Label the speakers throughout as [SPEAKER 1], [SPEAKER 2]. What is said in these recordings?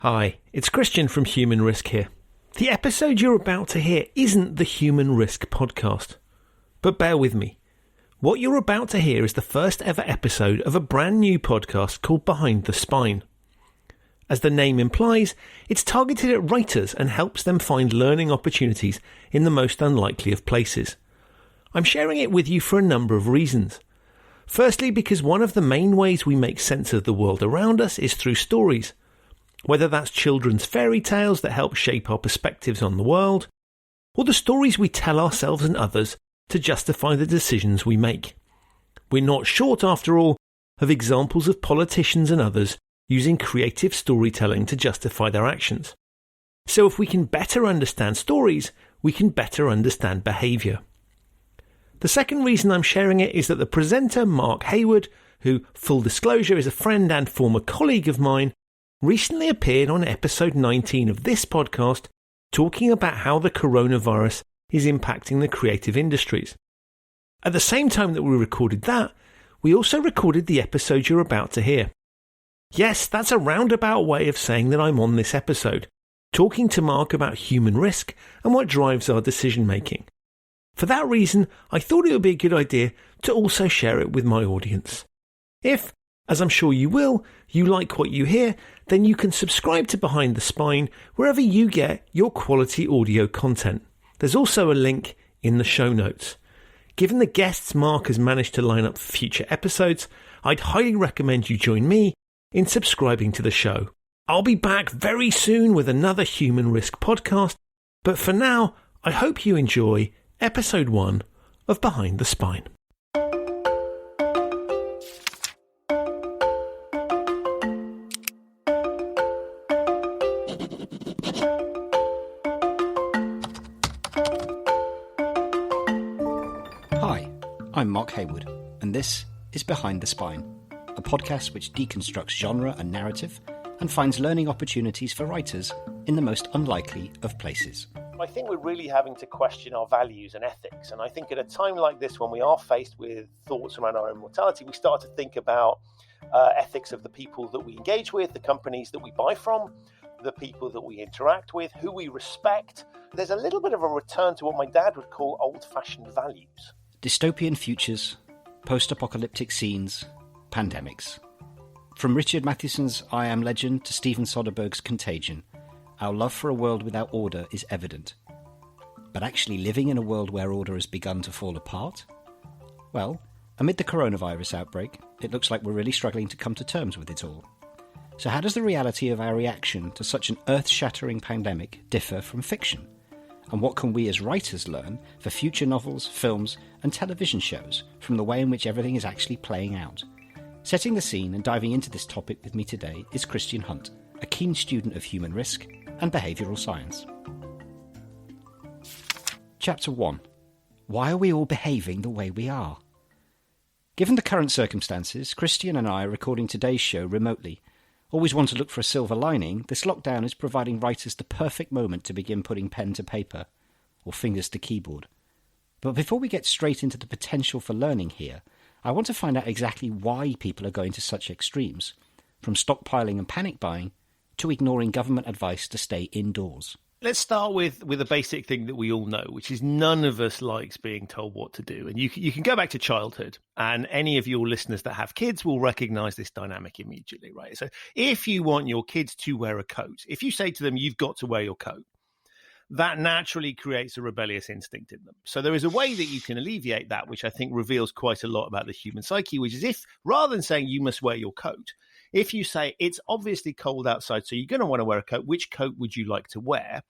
[SPEAKER 1] Hi, it's Christian from Human Risk here. The episode you're about to hear isn't the Human Risk podcast. But bear with me. What you're about to hear is the first ever episode of a brand new podcast called Behind the Spine. As the name implies, it's targeted at writers and helps them find learning opportunities in the most unlikely of places. I'm sharing it with you for a number of reasons. Firstly, because one of the main ways we make sense of the world around us is through stories. Whether that's children's fairy tales that help shape our perspectives on the world, or the stories we tell ourselves and others to justify the decisions we make. We're not short, after all, of examples of politicians and others using creative storytelling to justify their actions. So if we can better understand stories, we can better understand behaviour. The second reason I'm sharing it is that the presenter, Mark Heywood, who, full disclosure, is a friend and former colleague of mine, recently appeared on episode 19 of this podcast talking about how the coronavirus is impacting the creative industries. At the same time that we recorded that, we also recorded the episode you're about to hear. Yes, that's a roundabout way of saying that I'm on this episode, talking to Mark about human risk and what drives our decision making. For that reason, I thought it would be a good idea to also share it with my audience. If, as I'm sure you will, you like what you hear, then you can subscribe to Behind the Spine wherever you get your quality audio content. There's also a link in the show notes. Given the guests Mark has managed to line up for future episodes, I'd highly recommend you join me in subscribing to the show. I'll be back very soon with another Human Risk podcast, but for now, I hope you enjoy episode 1 of Behind the Spine.
[SPEAKER 2] I'm Mark Heywood, and this is Behind the Spine, a podcast which deconstructs genre and narrative and finds learning opportunities for writers in the most unlikely of places.
[SPEAKER 1] I think we're really having to question our values and ethics, and I think at a time like this when we are faced with thoughts around our own mortality, we start to think about ethics of the people that we engage with, the companies that we buy from, the people that we interact with, who we respect. There's a little bit of a return to what my dad would call old-fashioned values.
[SPEAKER 2] Dystopian futures, post-apocalyptic scenes, pandemics. From Richard Matheson's I Am Legend to Steven Soderbergh's Contagion, our love for a world without order is evident. But actually living in a world where order has begun to fall apart? Well, amid the coronavirus outbreak, it looks like we're really struggling to come to terms with it all. So how does the reality of our reaction to such an earth-shattering pandemic differ from fiction? And what can we as writers learn for future novels, films and television shows from the way in which everything is actually playing out? Setting the scene and diving into this topic with me today is Christian Hunt, a keen student of human risk and behavioural science. Chapter 1. Why are we all behaving the way we are? Given the current circumstances, Christian and I are recording today's show remotely. Always want to look for a silver lining, this lockdown is providing writers the perfect moment to begin putting pen to paper, or fingers to keyboard. But before we get straight into the potential for learning here, I want to find out exactly why people are going to such extremes, from stockpiling and panic buying, to ignoring government advice to stay indoors.
[SPEAKER 1] Let's start with a basic thing that we all know, which is none of us likes being told what to do. And you can go back to childhood, and any of your listeners that have kids will recognise this dynamic immediately, right? So if you want your kids to wear a coat, if you say to them, you've got to wear your coat, that naturally creates a rebellious instinct in them. So there is a way that you can alleviate that, which I think reveals quite a lot about the human psyche, which is if, rather than saying you must wear your coat, if you say it's obviously cold outside, so you're going to want to wear a coat, which coat would you like to wear?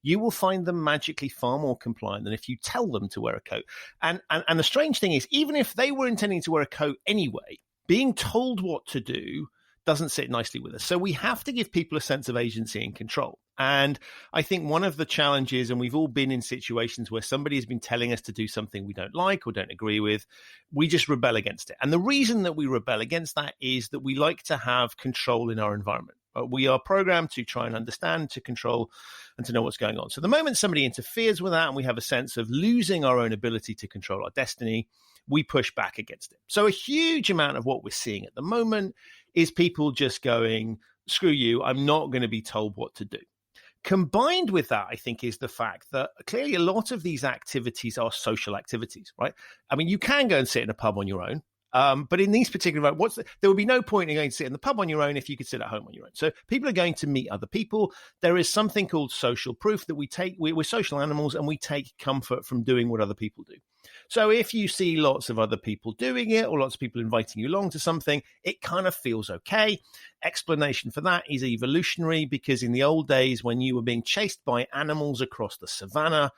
[SPEAKER 1] You will find them magically far more compliant than if you tell them to wear a coat. And the strange thing is, even if they were intending to wear a coat anyway, being told what to do doesn't sit nicely with us. So we have to give people a sense of agency and control. And I think one of the challenges, and we've all been in situations where somebody has been telling us to do something we don't like or don't agree with, we just rebel against it. And the reason that we rebel against that is that we like to have control in our environment. We are programmed to try and understand, to control, and to know what's going on. So the moment somebody interferes with that and we have a sense of losing our own ability to control our destiny, we push back against it. So a huge amount of what we're seeing at the moment is people just going, screw you, I'm not going to be told what to do. Combined with that, I think, is the fact that clearly a lot of these activities are social activities, right? I mean, you can go and sit in a pub on your own. But in these particular, there would be no point in going to sit in the pub on your own if you could sit at home on your own. So people are going to meet other people. There is something called social proof that we're social animals, and we take comfort from doing what other people do. So if you see lots of other people doing it, or lots of people inviting you along to something, it kind of feels okay. Explanation for that is evolutionary, because in the old days when you were being chased by animals across the savannah,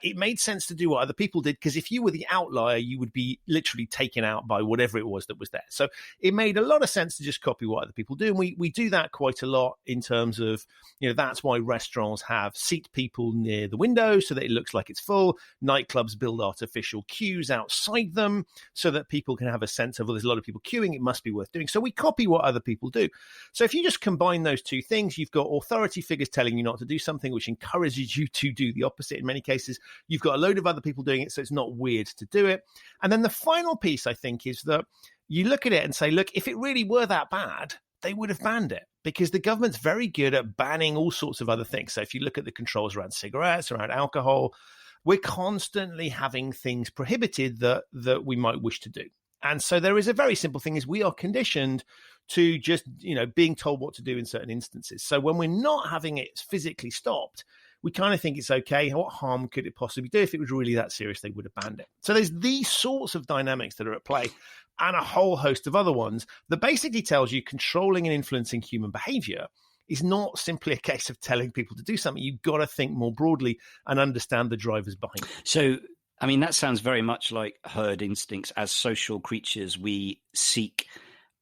[SPEAKER 1] it made sense to do what other people did, because if you were the outlier, you would be literally taken out by whatever it was that was there. So it made a lot of sense to just copy what other people do. And we do that quite a lot in terms of, that's why restaurants have seat people near the window so that it looks like it's full. Nightclubs build artificial queues outside them so that people can have a sense of, well, there's a lot of people queuing, it must be worth doing. So we copy what other people do. So if you just combine those two things, you've got authority figures telling you not to do something, which encourages you to do the opposite in many cases. You've got a load of other people doing it, so it's not weird to do it. And then the final piece, I think, is that you look at it and say, look, if it really were that bad, they would have banned it, because the government's very good at banning all sorts of other things. So if you look at the controls around cigarettes, around alcohol, we're constantly having things prohibited that we might wish to do. And so there is a very simple thing, is we are conditioned to just, being told what to do in certain instances. So when we're not having it physically stopped, we kind of think it's okay. What harm could it possibly do? If it was really that serious, they would have banned it. So there's these sorts of dynamics that are at play, and a whole host of other ones that basically tells you controlling and influencing human behavior is not simply a case of telling people to do something. You've got to think more broadly and understand the drivers behind it.
[SPEAKER 2] So, I mean, that sounds very much like herd instincts. As social creatures, we seek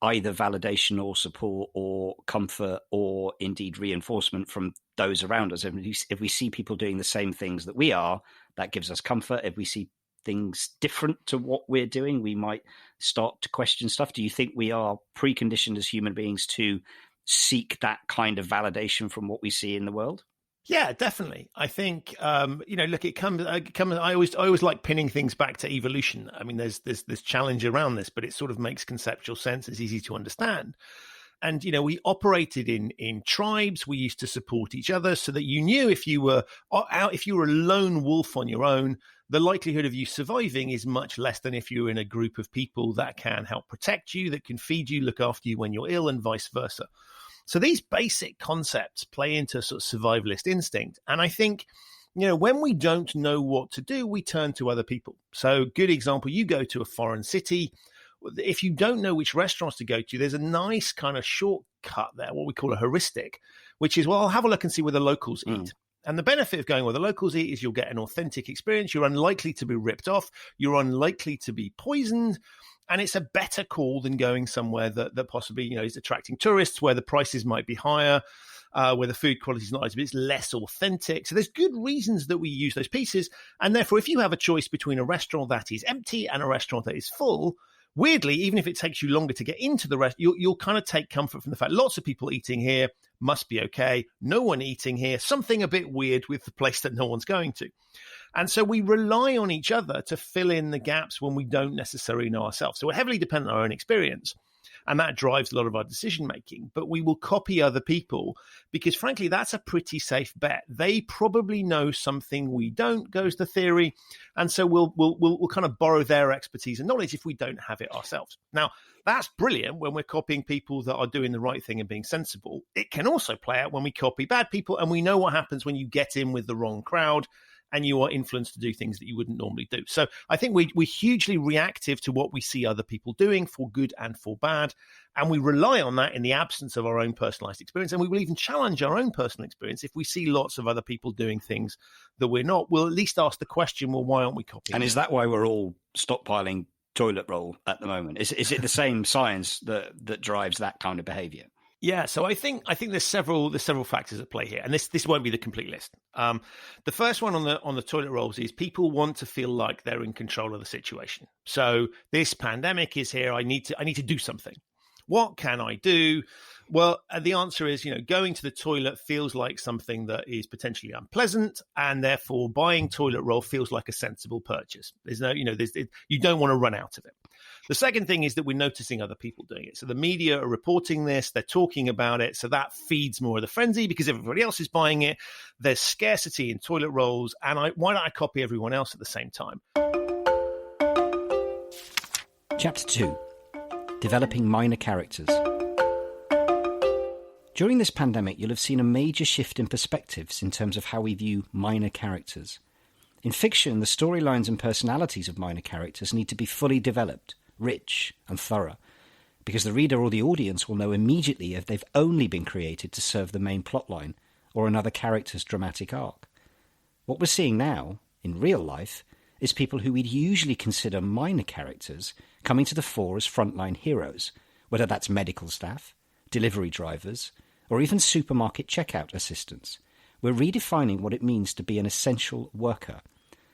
[SPEAKER 2] either validation or support or comfort or indeed reinforcement from those around us. If we see people doing the same things that we are, that gives us comfort. If we see things different to what we're doing, we might start to question stuff. Do you think we are preconditioned as human beings to seek that kind of validation from what we see in the world?
[SPEAKER 1] Yeah, definitely. I think, look, it comes. I always like pinning things back to evolution. I mean, there's this challenge around this, but it sort of makes conceptual sense. It's easy to understand. And, we operated in tribes. We used to support each other so that you knew if you were a lone wolf on your own, the likelihood of you surviving is much less than if you're in a group of people that can help protect you, that can feed you, look after you when you're ill, and vice versa. So these basic concepts play into sort of survivalist instinct. And I think, when we don't know what to do, we turn to other people. So good example, you go to a foreign city. If you don't know which restaurants to go to, there's a nice kind of shortcut there, what we call a heuristic, which is, well, I'll have a look and see where the locals eat. And the benefit of going where the locals eat is you'll get an authentic experience. You're unlikely to be ripped off. You're unlikely to be poisoned. And it's a better call than going somewhere that possibly, is attracting tourists, where the prices might be higher, where the food quality is not as, but it's less authentic. So there's good reasons that we use those pieces. And therefore, if you have a choice between a restaurant that is empty and a restaurant that is full, weirdly, even if it takes you longer to get into the rest, you'll kind of take comfort from the fact lots of people eating here, must be okay. No one eating here, something a bit weird with the place that no one's going to. And so we rely on each other to fill in the gaps when we don't necessarily know ourselves. So we're heavily dependent on our own experience. And that drives a lot of our decision making. But we will copy other people because, frankly, that's a pretty safe bet. They probably know something we don't, goes the theory. And so we'll kind of borrow their expertise and knowledge if we don't have it ourselves. Now, that's brilliant when we're copying people that are doing the right thing and being sensible. It can also play out when we copy bad people. And we know what happens when you get in with the wrong crowd and you are influenced to do things that you wouldn't normally do. So I think we're hugely reactive to what we see other people doing, for good and for bad. And we rely on that in the absence of our own personalized experience. And we will even challenge our own personal experience. If we see lots of other people doing things that we're not, we'll at least ask the question, well, why aren't we copying?
[SPEAKER 2] And is that why we're all stockpiling toilet roll at the moment? Is it the same science that drives that kind of behavior?
[SPEAKER 1] Yeah, so I think there's several factors at play here, and this won't be the complete list. The first one on the toilet rolls is people want to feel like they're in control of the situation. So this pandemic is here. I need to do something. What can I do? Well, the answer is, going to the toilet feels like something that is potentially unpleasant, and therefore buying toilet roll feels like a sensible purchase. There's no, you don't want to run out of it. The second thing is that we're noticing other people doing it. So the media are reporting this, they're talking about it. So that feeds more of the frenzy because everybody else is buying it. There's scarcity in toilet rolls. And why don't I copy everyone else at the same time?
[SPEAKER 2] Chapter 2. Developing minor characters. During this pandemic, you'll have seen a major shift in perspectives in terms of how we view minor characters. In fiction, the storylines and personalities of minor characters need to be fully developed, rich and thorough, because the reader or the audience will know immediately if they've only been created to serve the main plotline or another character's dramatic arc. What we're seeing now, in real life, is people who we'd usually consider minor characters coming to the fore as frontline heroes, whether that's medical staff, delivery drivers, or even supermarket checkout assistants. We're redefining what it means to be an essential worker.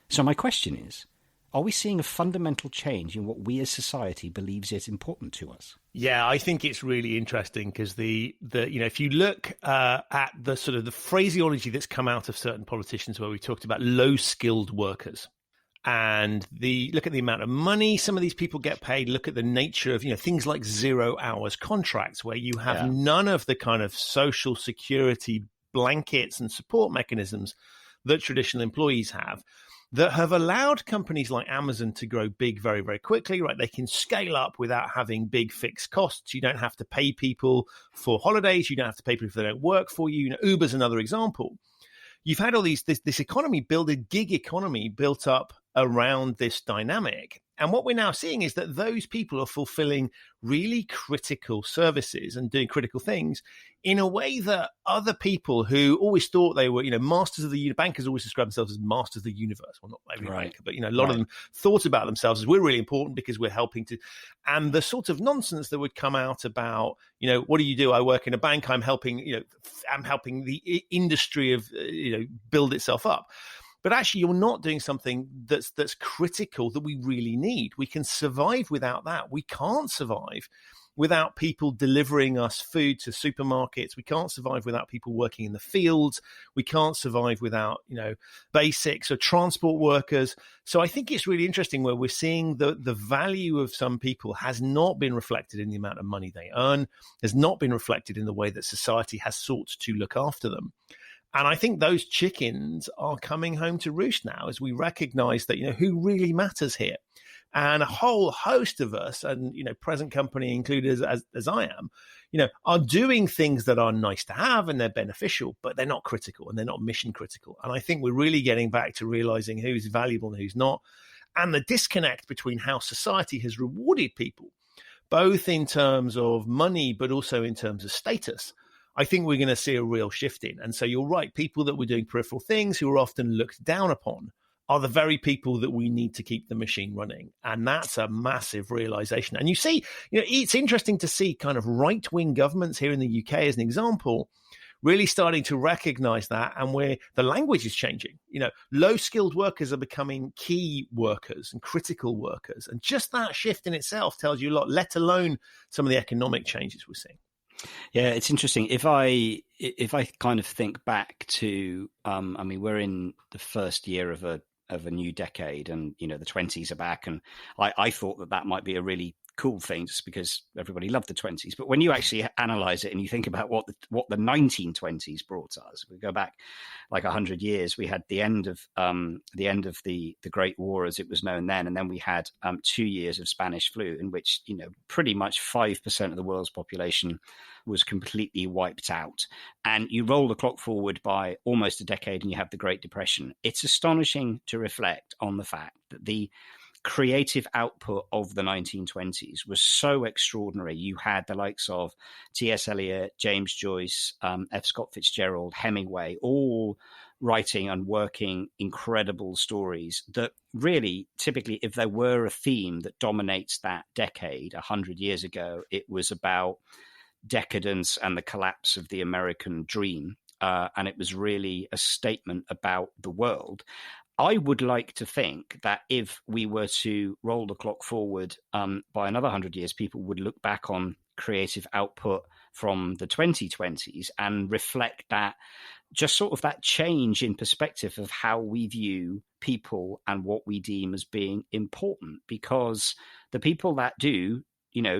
[SPEAKER 2] So my question is, are we seeing a fundamental change in what we as society believes is important to us?
[SPEAKER 1] Yeah, I think it's really interesting because if you look at the sort of the phraseology that's come out of certain politicians where we talked about low skilled workers, and look at the amount of money some of these people get paid. Look at the nature of things like 0 hours contracts where you have none of the kind of social security blankets and support mechanisms that traditional employees have, that have allowed companies like Amazon to grow big very, very quickly, right? They can scale up without having big fixed costs. You don't have to pay people for holidays. You don't have to pay people if they don't work for you. Uber's another example. You've had all this economy build, a gig economy built up around this dynamic. And what we're now seeing is that those people are fulfilling really critical services and doing critical things in a way that other people who always thought they were, masters of the bankers always describe themselves as masters of the universe. Well, not every banker, but, a lot of them thought about themselves as we're really important because we're helping to. And the sort of nonsense that would come out about, what do you do? I work in a bank. I'm helping the industry of, build itself up. But actually, you're not doing something that's critical that we really need. We can survive without that. We can't survive without people delivering us food to supermarkets. We can't survive without people working in the fields. We can't survive without, basics or transport workers. So I think it's really interesting where we're seeing the value of some people has not been reflected in the amount of money they earn, has not been reflected in the way that society has sought to look after them. And I think those chickens are coming home to roost now as we recognize that, who really matters here. And a whole host of us, and, present company included as I am, are doing things that are nice to have and they're beneficial, but they're not critical and they're not mission critical. And I think we're really getting back to realizing who's valuable and who's not. And the disconnect between how society has rewarded people, both in terms of money, but also in terms of status, I think we're going to see a real shift in. And so you're right, people that were doing peripheral things who are often looked down upon are the very people that we need to keep the machine running. And that's a massive realization. And you see, it's interesting to see kind of right-wing governments here in the UK, as an example, really starting to recognize that, and where the language is changing. Low-skilled workers are becoming key workers and critical workers. And just that shift in itself tells you a lot, let alone some of the economic changes we're seeing.
[SPEAKER 2] Yeah, it's interesting. If I kind of think back to, we're in the first year of a new decade, and the 20s are back, and I thought that might be a really cool thing just because everybody loved the 20s. But when you actually analyze it and you think about what the 1920s brought us, we go back like 100 years. We had the end of the Great War as it was known then, and then we had 2 years of Spanish flu, in which pretty much 5% of the world's population was completely wiped out. And you roll the clock forward by almost a decade, and you have the Great Depression. It's astonishing to reflect on the fact that the creative output of the 1920s was so extraordinary. You had the likes of T.S. Eliot, James Joyce, F. Scott Fitzgerald, Hemingway, all writing and working incredible stories that really, typically, if there were a theme that dominates that decade 100 years ago, it was about decadence and the collapse of the American dream. And it was really a statement about the world. I would like to think that if we were to roll the clock forward by another 100 years, people would look back on creative output from the 2020s and reflect that, just sort of that change in perspective of how we view people and what we deem as being important. Because the people that do,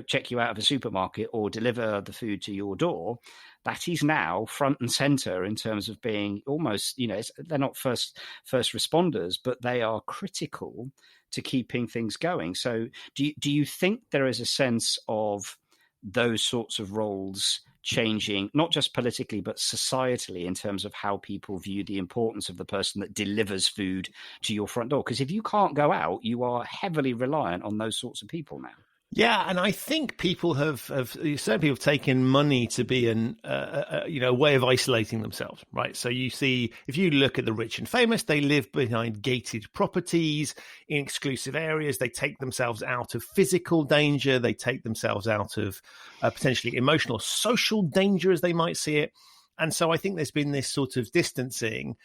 [SPEAKER 2] check you out of a supermarket or deliver the food to your door, that is now front and center in terms of being almost, they're not first responders, but they are critical to keeping things going. So do you think there is a sense of those sorts of roles changing, not just politically, but societally, in terms of how people view the importance of the person that delivers food to your front door? Because if you can't go out, you are heavily reliant on those sorts of people now.
[SPEAKER 1] Yeah, and I think people have certainly have taken money to be a way of isolating themselves, right? So you see, if you look at the rich and famous, they live behind gated properties in exclusive areas. They take themselves out of physical danger. They take themselves out of potentially emotional, social danger, as they might see it. And so I think there's been this sort of distancing.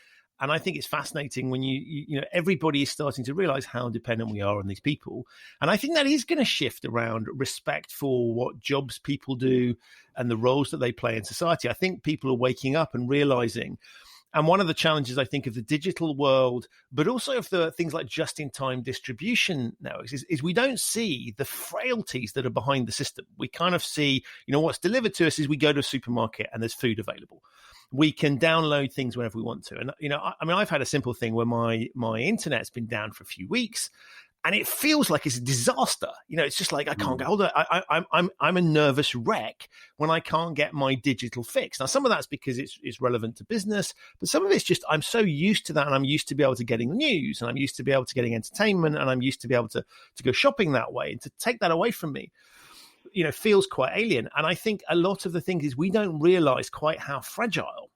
[SPEAKER 1] And I think it's fascinating when everybody is starting to realize how dependent we are on these people. And I think that is going to shift around respect for what jobs people do and the roles that they play in society. I think people are waking up and realizing. And one of the challenges, I think, of the digital world, but also of the things like just-in-time distribution networks, is we don't see the frailties that are behind the system. We kind of see, what's delivered to us is we go to a supermarket and there's food available. We can download things whenever we want to. And, I've had a simple thing where my internet's been down for a few weeks. And it feels like it's a disaster. It's just like I can't get hold of it. I'm a nervous wreck when I can't get my digital fix. Now, some of that's because it's relevant to business, but some of it's just I'm so used to that, and I'm used to be able to getting the news, and I'm used to be able to getting entertainment, and I'm used to be able to go shopping that way. And to take that away from me, feels quite alien. And I think a lot of the thing is we don't realize quite how fragile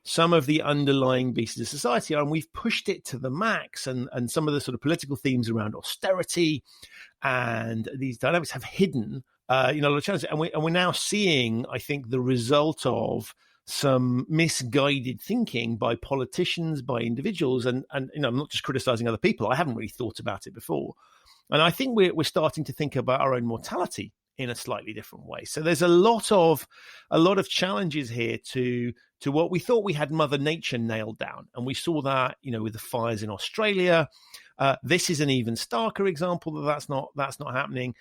[SPEAKER 1] some of the underlying beasts of society are, and we've pushed it to the max. And some of the sort of political themes around austerity and these dynamics have hidden, a lot of challenges. And we're now seeing, I think, the result of some misguided thinking by politicians, by individuals. And I'm not just criticizing other people. I haven't really thought about it before. And I think we're starting to think about our own mortality in a slightly different way. So there's a lot of challenges here to what we thought we had Mother Nature nailed down. And we saw that, with the fires in Australia. This is an even starker example that's not happening.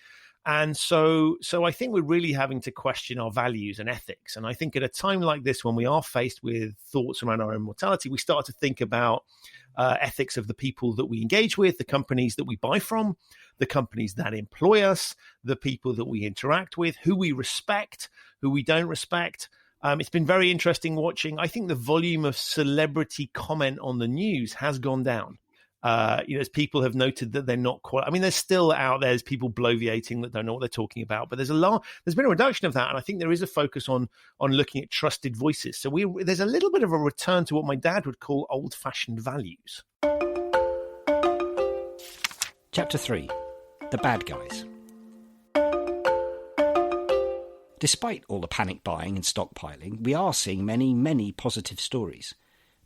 [SPEAKER 1] And so I think we're really having to question our values and ethics. And I think at a time like this, when we are faced with thoughts around our own mortality, we start to think about ethics of the people that we engage with, the companies that we buy from, the companies that employ us, the people that we interact with, who we respect, who we don't respect. It's been very interesting watching. I think the volume of celebrity comment on the news has gone down. As people have noted that they're not quite. I mean, there's still out there's people bloviating that don't know what they're talking about, but there's been a reduction of that, and I think there is a focus on looking at trusted voices. So there's a little bit of a return to what my dad would call old-fashioned values.
[SPEAKER 2] Chapter 3: The Bad Guys. Despite all the panic buying and stockpiling, we are seeing many, many positive stories.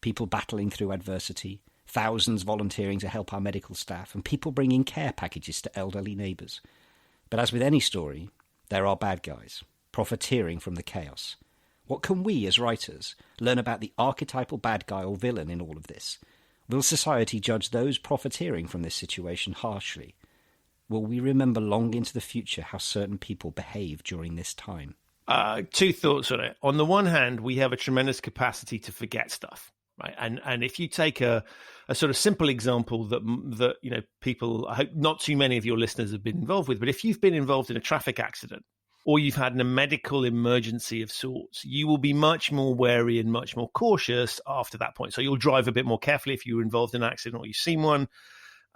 [SPEAKER 2] People battling through adversity, thousands volunteering to help our medical staff, and people bringing care packages to elderly neighbours. But as with any story, there are bad guys, profiteering from the chaos. What can we, as writers, learn about the archetypal bad guy or villain in all of this? Will society judge those profiteering from this situation harshly? Will we remember long into the future how certain people behave during this time?
[SPEAKER 1] Two thoughts on it. On the one hand, we have a tremendous capacity to forget stuff. Right. And if you take a sort of simple example that people, I hope not too many of your listeners have been involved with, but if you've been involved in a traffic accident or you've had a medical emergency of sorts, you will be much more wary and much more cautious after that point. So you'll drive a bit more carefully if you were involved in an accident or you've seen one.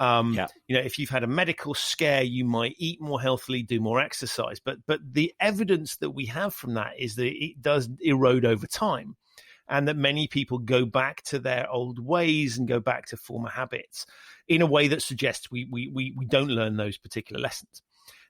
[SPEAKER 1] If you've had a medical scare, you might eat more healthily, do more exercise. But the evidence that we have from that is that it does erode over time. And that many people go back to their old ways and go back to former habits in a way that suggests we don't learn those particular lessons.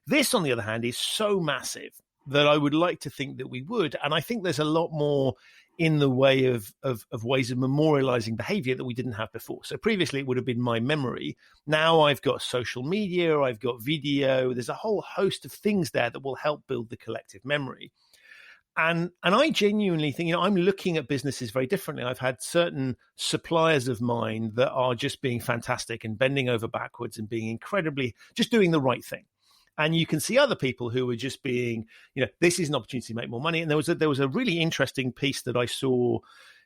[SPEAKER 1] This, on the other hand, is so massive that I would like to think that we would. And I think there's a lot more in the way of ways of memorializing behavior that we didn't have before. So previously it would have been my memory. Now I've got social media, I've got video. There's a whole host of things there that will help build the collective memory. And I genuinely think, I'm looking at businesses very differently. I've had certain suppliers of mine that are just being fantastic and bending over backwards and being incredibly, just doing the right thing. And you can see other people who are just being, this is an opportunity to make more money. And there was a really interesting piece that I saw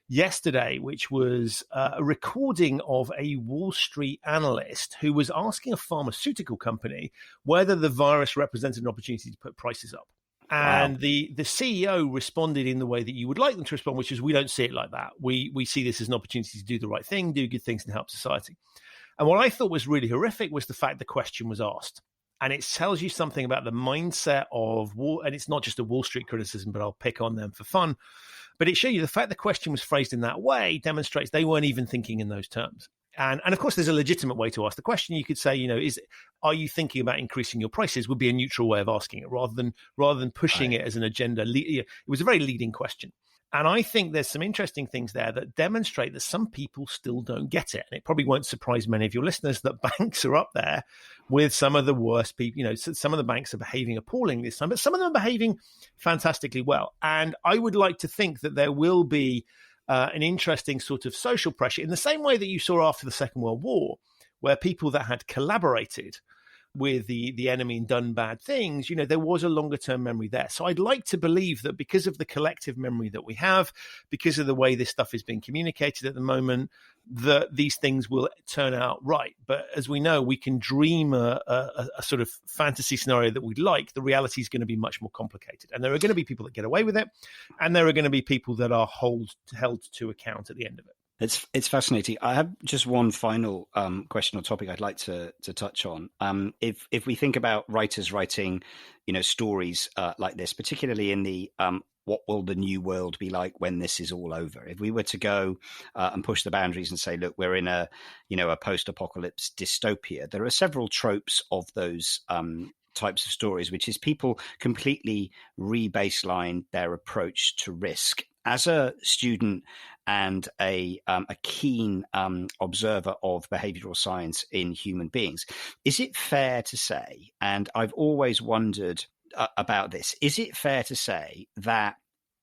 [SPEAKER 1] yesterday, which was a recording of a Wall Street analyst who was asking a pharmaceutical company whether the virus represented an opportunity to put prices up. And the CEO responded in the way that you would like them to respond, which is, we don't see it like that. We see this as an opportunity to do the right thing, do good things, and help society. And what I thought was really horrific was the fact the question was asked. And it tells you something about the mindset of Wall, and it's not just a Wall Street criticism, but I'll pick on them for fun. But it shows you the fact the question was phrased in that way demonstrates they weren't even thinking in those terms. And of course, there's a legitimate way to ask the question. You could say, are you thinking about increasing your prices? Would be a neutral way of asking it rather than pushing it as an agenda. It was a very leading question. And I think there's some interesting things there that demonstrate that some people still don't get it. And it probably won't surprise many of your listeners that banks are up there with some of the worst people. Some of the banks are behaving appalling this time, but some of them are behaving fantastically well. And I would like to think that there will be an interesting sort of social pressure in the same way that you saw after the Second World War, where people that had collaborated with the enemy and done bad things, there was a longer term memory there. So I'd like to believe that because of the collective memory that we have, because of the way this stuff is being communicated at the moment, that these things will turn out right. But as we know, we can dream a sort of fantasy scenario that we'd like. The reality is going to be much more complicated. And there are going to be people that get away with it. And there are going to be people that are held to account at the end of it.
[SPEAKER 2] It's fascinating. I have just one final question or topic I'd like to touch on. If we think about writers writing, stories like this, particularly in the what will the new world be like when this is all over? If we were to go and push the boundaries and say, look, we're in a post-apocalypse dystopia, there are several tropes of those types of stories, which is people completely re-baseline their approach to risk. As a student and a keen observer of behavioral science in human beings, is it fair to say, and I've always wondered about this, is it fair to say that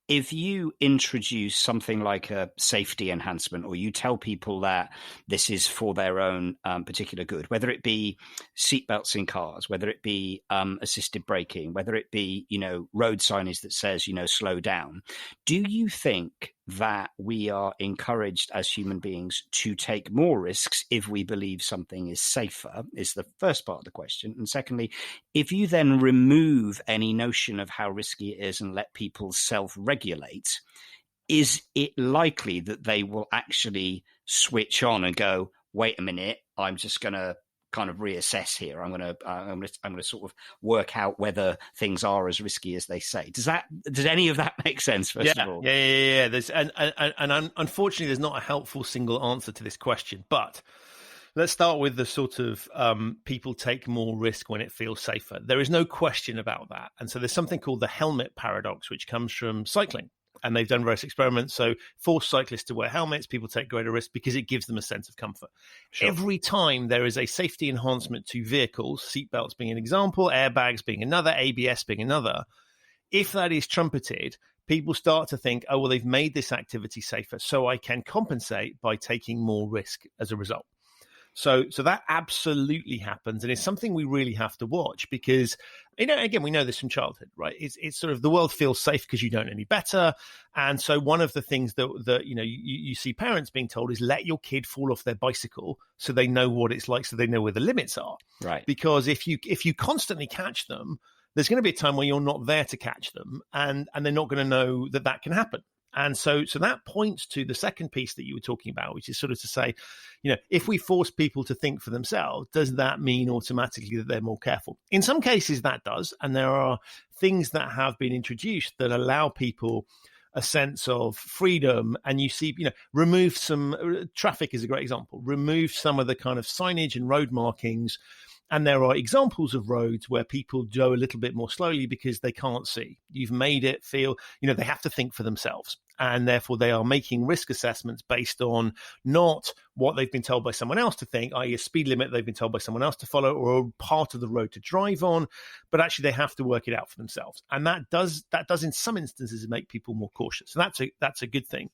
[SPEAKER 2] if you introduce something like a safety enhancement, or you tell people that this is for their own particular good, whether it be seatbelts in cars, whether it be assisted braking, whether it be, road signage that says, slow down, do you think that we are encouraged as human beings to take more risks if we believe something is safer, is the first part of the question. And secondly, if you then remove any notion of how risky it is and let people self-regulate, is it likely that they will actually switch on and go, wait a minute, I'm just going to kind of reassess here. I'm going to sort of work out whether things are as risky as they say. Does any of that make sense? First of all,
[SPEAKER 1] yeah. There's and unfortunately, there's not a helpful single answer to this question. But let's start with the sort of people take more risk when it feels safer. There is no question about that. And so there's something called the helmet paradox, which comes from cycling. And they've done various experiments. So force cyclists to wear helmets, people take greater risk because it gives them a sense of comfort. Sure. Every time there is a safety enhancement to vehicles, seatbelts being an example, airbags being another, ABS being another, if that is trumpeted, people start to think, oh, well, they've made this activity safer, so I can compensate by taking more risk as a result. So that absolutely happens, and it's something we really have to watch because, again, we know this from childhood, right? It's sort of the world feels safe because you don't know any better. And so one of the things that you see parents being told is let your kid fall off their bicycle so they know what it's like, so they know where the limits are.
[SPEAKER 2] Right.
[SPEAKER 1] Because if you constantly catch them, there's going to be a time where you're not there to catch them, and they're not going to know that can happen. And so that points to the second piece that you were talking about, which is sort of to say, if we force people to think for themselves, does that mean automatically that they're more careful? In some cases that does. And there are things that have been introduced that allow people a sense of freedom. And you see, remove some traffic is a great example, remove some of the kind of signage and road markings. And there are examples of roads where people go a little bit more slowly because they can't see. You've made it feel, they have to think for themselves. and therefore they are making risk assessments based on not what they've been told by someone else to think, i.e. a speed limit they've been told by someone else to follow or a part of the road to drive on, but actually they have to work it out for themselves. And that does in some instances make people more cautious. So that's a good thing.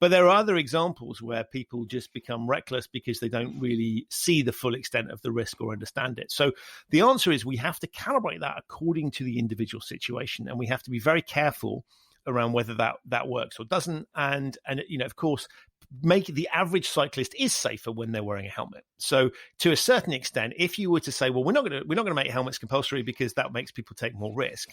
[SPEAKER 1] But there are other examples where people just become reckless because they don't really see the full extent of the risk or understand it. So the answer is we have to calibrate that according to the individual situation, and we have to be very careful around whether that works or doesn't. And of course, make the average cyclist is safer when they're wearing a helmet. So to a certain extent, if you were to say, well, we're not going to make helmets compulsory because that makes people take more risk,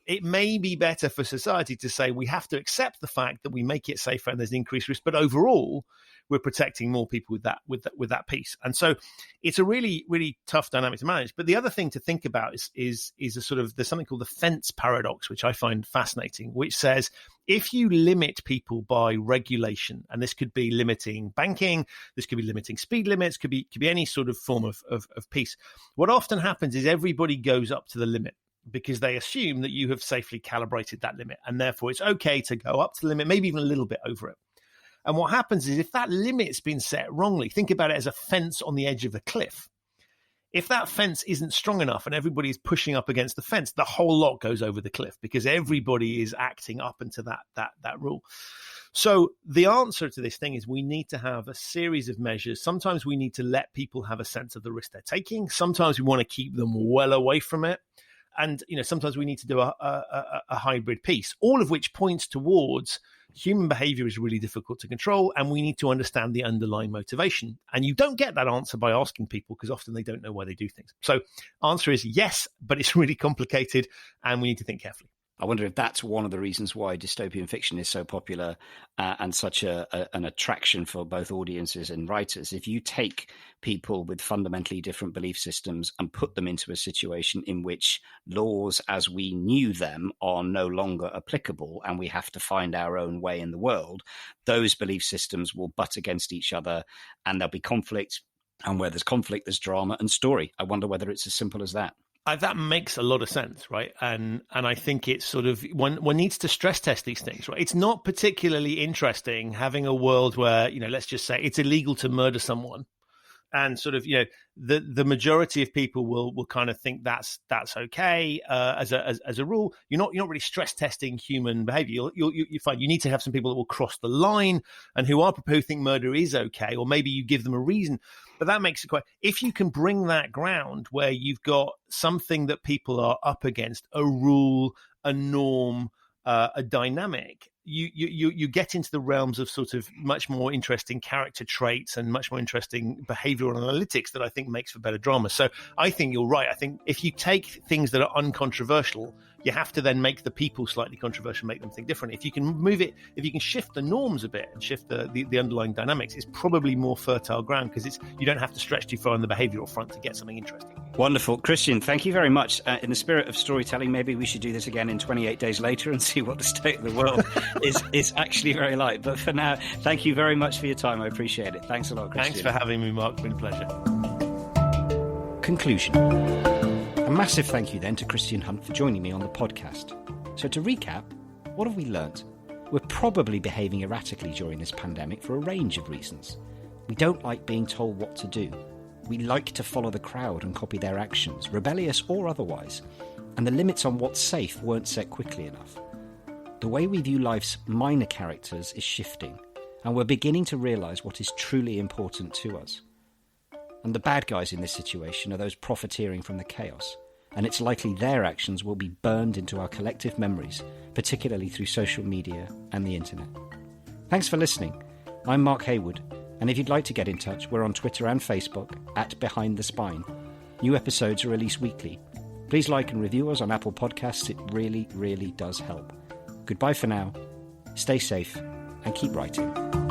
[SPEAKER 1] it may be better for society to say we have to accept the fact that we make it safer and there's increased risk, but overall we're protecting more people with that piece. And so it's a really, really tough dynamic to manage. But the other thing to think about is a sort of, there's something called the fence paradox, which I find fascinating, which says if you limit people by regulation, and this could be limiting banking, this could be limiting speed limits, could be any sort of form of piece, what often happens is everybody goes up to the limit because they assume that you have safely calibrated that limit, and therefore it's okay to go up to the limit, maybe even a little bit over it. And what happens is if that limit's been set wrongly, think about it as a fence on the edge of a cliff. If that fence isn't strong enough and everybody is pushing up against the fence, the whole lot goes over the cliff because everybody is acting up into that rule. So the answer to this thing is we need to have a series of measures. Sometimes we need to let people have a sense of the risk they're taking. Sometimes we want to keep them well away from it. And, sometimes we need to do a hybrid piece, all of which points towards human behavior is really difficult to control, and we need to understand the underlying motivation. And you don't get that answer by asking people because often they don't know why they do things. So answer is yes, but it's really complicated and we need to think carefully.
[SPEAKER 2] I wonder if that's one of the reasons why dystopian fiction is so popular and such an attraction for both audiences and writers. If you take people with fundamentally different belief systems and put them into a situation in which laws as we knew them are no longer applicable and we have to find our own way in the world, those belief systems will butt against each other and there'll be conflict. And where there's conflict, there's drama and story. I wonder whether it's as simple as that.
[SPEAKER 1] That makes a lot of sense, right? And I think it's sort of one needs to stress test these things, right? It's not particularly interesting having a world where, let's just say it's illegal to murder someone. And sort of, the majority of people will kind of think that's okay as a rule. You're not really stress testing human behavior. You find you need to have some people that will cross the line and who think murder is okay, or maybe you give them a reason. But that makes it quite. If you can bring that ground where you've got something that people are up against, a rule, a norm, a dynamic, you get into the realms of sort of much more interesting character traits and much more interesting behavioral analytics that I think makes for better drama. So I think you're right. I think if you take things that are uncontroversial, you have to then make the people slightly controversial, make them think different. If you can move it, if you can shift the norms a bit and shift the underlying dynamics, it's probably more fertile ground because you don't have to stretch too far on the behavioral front to get something interesting.
[SPEAKER 2] Wonderful. Christian, thank you very much. In the spirit of storytelling, maybe we should do this again in 28 days later and see what the state of the world is actually very like. But for now, thank you very much for your time. I appreciate it. Thanks a lot, Christian.
[SPEAKER 1] Thanks for having me, Mark. It's been a pleasure.
[SPEAKER 2] Conclusion. A massive thank you then to Christian Hunt for joining me on the podcast. So to recap, what have we learnt? We're probably behaving erratically during this pandemic for a range of reasons. We don't like being told what to do. We like to follow the crowd and copy their actions, rebellious or otherwise, and the limits on what's safe weren't set quickly enough. The way we view life's minor characters is shifting, and we're beginning to realise what is truly important to us. And the bad guys in this situation are those profiteering from the chaos, and it's likely their actions will be burned into our collective memories, particularly through social media and the internet. Thanks for listening. I'm Mark Heywood, and if you'd like to get in touch, we're on Twitter and Facebook @Behind the Spine. New episodes are released weekly. Please like and review us on Apple Podcasts. It really, really does help. Goodbye for now. Stay safe and keep writing.